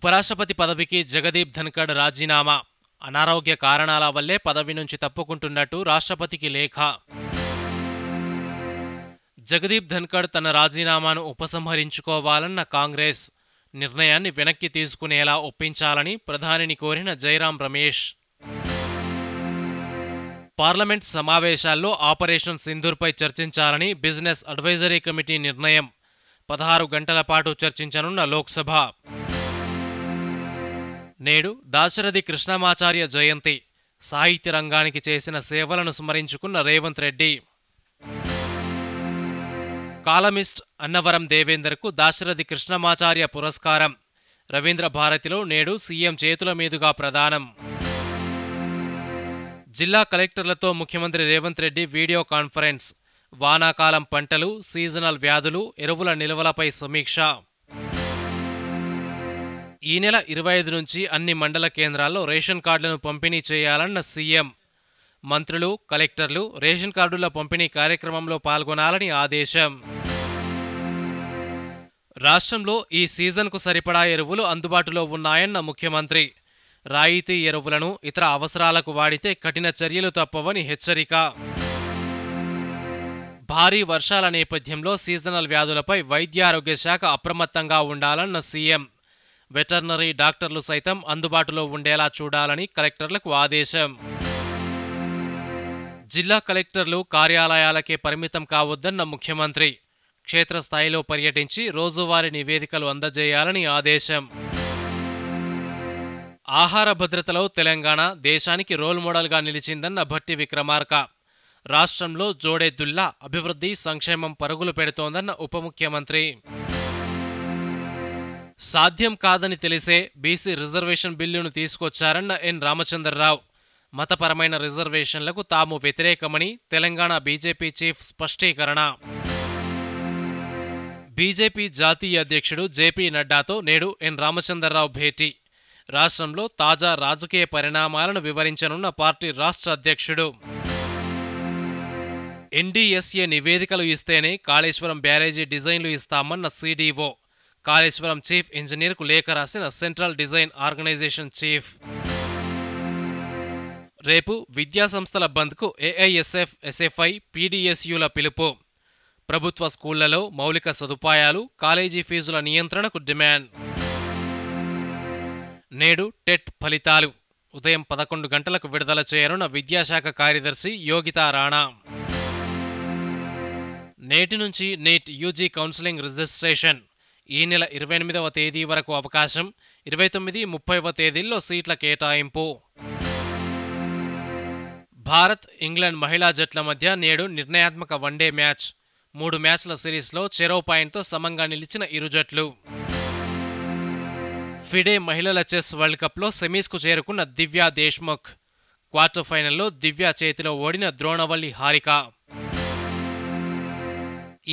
ఉపరాష్ట్రపతి పదవికి జగదీప్ ధన్కడ్ రాజీనామా. అనారోగ్య కారణాల వల్లే పదవి నుంచి తప్పుకుంటున్నట్టు రాష్ట్రపతికి లేఖ. జగదీప్ ధన్కడ్ తన రాజీనామాను ఉపసంహరించుకోవాలన్న కాంగ్రెస్ నిర్ణయాన్ని వెనక్కి తీసుకునేలా ఒప్పించాలని ప్రధానిని కోరిన జైరాం రమేష్. పార్లమెంట్ సమావేశాల్లో ఆపరేషన్ సింధూర్పై చర్చించాలని బిజినెస్ అడ్వైజరీ కమిటీ నిర్ణయం. 16 గంటల పాటు చర్చించనున్న లోక్సభ. నేడు దాశరథి కృష్ణమాచార్య జయంతి. సాహిత్య రంగానికి చేసిన సేవలను స్మరించుకున్న రేవంత్ రెడ్డి. కాలమిస్ట్ అన్నవరం దేవేందర్కు దాశరథి కృష్ణమాచార్య పురస్కారం. రవీంద్ర భారతిలో నేడు సీఎం చేతుల మీదుగా ప్రదానం. జిల్లా కలెక్టర్లతో ముఖ్యమంత్రి రేవంత్ రెడ్డి వీడియో కాన్ఫరెన్స్. వానాకాలం పంటలు, సీజనల్ వ్యాధులు, ఎరువుల నిల్వలపై సమీక్ష. ఈ నెల 25 నుంచి అన్ని మండల కేంద్రాల్లో రేషన్ కార్డులను పంపిణీ చేయాలన్న సీఎం. మంత్రులు, కలెక్టర్లు రేషన్ కార్డుల పంపిణీ కార్యక్రమంలో పాల్గొనాలని ఆదేశం. రాష్ట్రంలో ఈ సీజన్కు సరిపడా ఎరువులు అందుబాటులో ఉన్నాయన్న ముఖ్యమంత్రి. రాయితీ ఎరువులను ఇతర అవసరాలకు వాడితే కఠిన చర్యలు తప్పవని హెచ్చరిక. భారీ వర్షాల నేపథ్యంలో సీజనల్ వ్యాధులపై వైద్యారోగ్య శాఖ అప్రమత్తంగా ఉండాలన్న సీఎం. వెటర్నరీ డాక్టర్లు సైతం అందుబాటులో ఉండేలా చూడాలని కలెక్టర్లకు ఆదేశం. జిల్లా కలెక్టర్లు కార్యాలయాలకే పరిమితం కావద్దన్న ముఖ్యమంత్రి. క్షేత్రస్థాయిలో పర్యటించి రోజువారీ నివేదికలు అందజేయాలని ఆదేశం. ఆహార భద్రతలో తెలంగాణ దేశానికి రోల్ మోడల్గా నిలిచిందన్న భట్టి విక్రమార్క. రాష్ట్రంలో జోడెద్దుల్లా అభివృద్ధి, సంక్షేమం పరుగులు పెడుతోందన్న ఉప ముఖ్యమంత్రి. సాధ్యం కాదని తెలిసే బీసీ రిజర్వేషన్ బిల్లును తీసుకొచ్చారన్న ఎన్ రామచంద్రరావు. మతపరమైన రిజర్వేషన్లకు తాము వ్యతిరేకమని తెలంగాణ బీజేపీ చీఫ్ స్పష్టీకరణ. బీజేపీ జాతీయ అధ్యక్షుడు జేపీ నడ్డాతో నేడు ఎన్ రామచంద్రరావు భేటీ. రాష్ట్రంలో తాజా రాజకీయ పరిణామాలను వివరించనున్న పార్టీ రాష్ట్ర అధ్యక్షుడు. ఎన్డీఎస్ఏ నివేదికలు ఇస్తేనే కాళేశ్వరం బ్యారేజీ డిజైన్లు ఇస్తామన్న సీడీఓ. కాళేశ్వరం చీఫ్ ఇంజనీర్కు లేఖ రాసిన సెంట్రల్ డిజైన్ ఆర్గనైజేషన్ చీఫ్. రేపు విద్యాసంస్థల బంద్కు ఏఐఎస్ఎఫ్, ఎస్ఎఫ్ఐ, పీడీఎస్యూల పిలుపు. ప్రభుత్వ స్కూళ్లలో మౌలిక సదుపాయాలు, కాలేజీ ఫీజుల నియంత్రణకు డిమాండ్. నేడు టెట్ ఫలితాలు. ఉదయం 11 గంటలకు విడుదల చేయనున్న విద్యాశాఖ కార్యదర్శి యోగితా రాణా. నేటి నుంచి నీట్ యూజీ కౌన్సిలింగ్ రిజిస్ట్రేషన్. ఈ నెల 28వ తేదీ వరకు అవకాశం. 29, 30వ తేదీల్లో సీట్ల కేటాయింపు. భారత్, ఇంగ్లాండ్ మహిళా జట్ల మధ్య నేడు నిర్ణయాత్మక వన్డే మ్యాచ్. 3 మ్యాచ్ల సిరీస్లో చెరో పాయింట్తో సమంగా నిలిచిన ఇరు జట్లు. ఫిడే మహిళల చెస్ వరల్డ్ కప్లో సెమీస్కు చేరుకున్న దివ్యా దేశ్ముఖ్. క్వార్టర్ ఫైనల్లో దివ్యా చేతిలో ఓడిన ద్రోణవల్లి హారిక.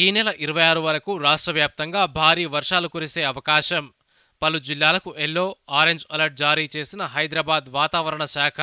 ఈ నెల 26 వరకు రాష్ట్ర వ్యాప్తంగా భారీ వర్షాలు కురిసే అవకాశం. పలు జిల్లాలకు ఎల్లో, ఆరెంజ్ అలర్ట్ జారీ చేసిన హైదరాబాద్ వాతావరణ శాఖ.